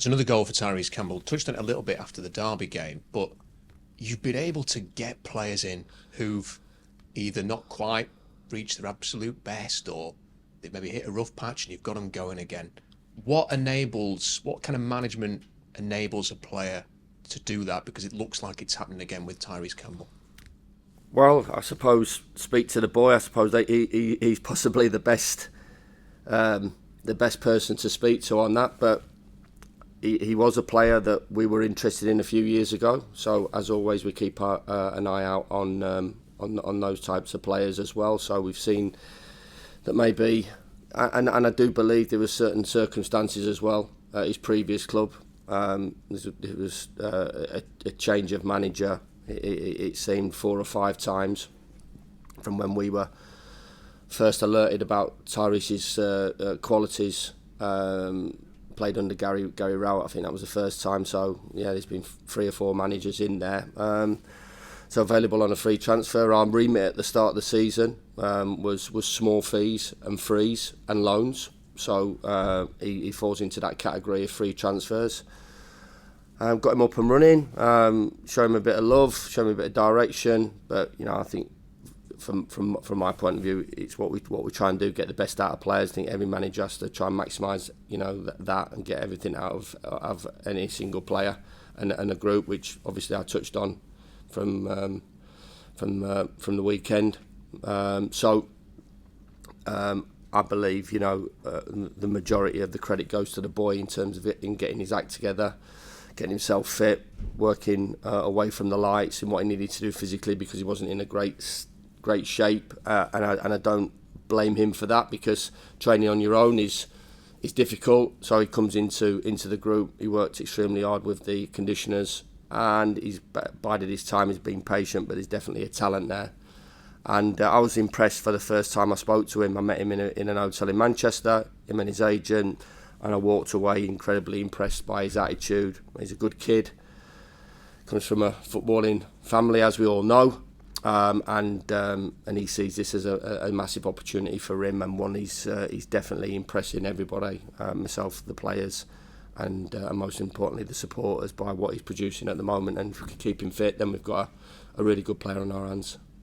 It's another goal for Tyrese Campbell. Touched on it a little bit after the Derby game, but you've been able to get players in who've either not quite reached their absolute best or they've maybe hit a rough patch and you've got them going again. What kind of management enables a player to do that? Because it looks like it's happening again with Tyrese Campbell. Well, I suppose speak to the boy. I suppose he's possibly the best person to speak to on that. But he was a player that we were interested in a few years ago. So as always, we keep an eye out on those types of players as well. So we've seen that maybe, and I do believe there were certain circumstances as well at his previous club. It was a change of manager. It seemed 4 or 5 times from when we were first alerted about Tyrese's qualities. Played under Gary Rowett, I think that was the first time. So yeah, there's been 3 or 4 managers in there. So available on a free transfer. Our remit at the start of the season was small fees and frees and loans. So he falls into that category of free transfers. Got him up and running, show him a bit of love, show him a bit of direction. But I think from my point of view, it's what we try and do, get the best out of players. I think every manager has to try and maximise that and get everything out of any single player and a group, which obviously I touched on from the weekend. I believe the majority of the credit goes to the boy in terms of it, in getting his act together, getting himself fit, working away from the lights and what he needed to do physically, because he wasn't in a great shape, and I don't blame him for that, because training on your own is difficult. So he comes into the group. He worked extremely hard with the conditioners, and he's bided his time. He's been patient, but there's definitely a talent there. And I was impressed for the first time I spoke to him. I met him in an hotel in Manchester, him and his agent, and I walked away incredibly impressed by his attitude. He's a good kid, comes from a footballing family, as we all know, and he sees this as a massive opportunity for him, and one he's definitely impressing everybody, myself, the players, and most importantly the supporters, by what he's producing at the moment. And if we can keep him fit, then we've got a really good player on our hands.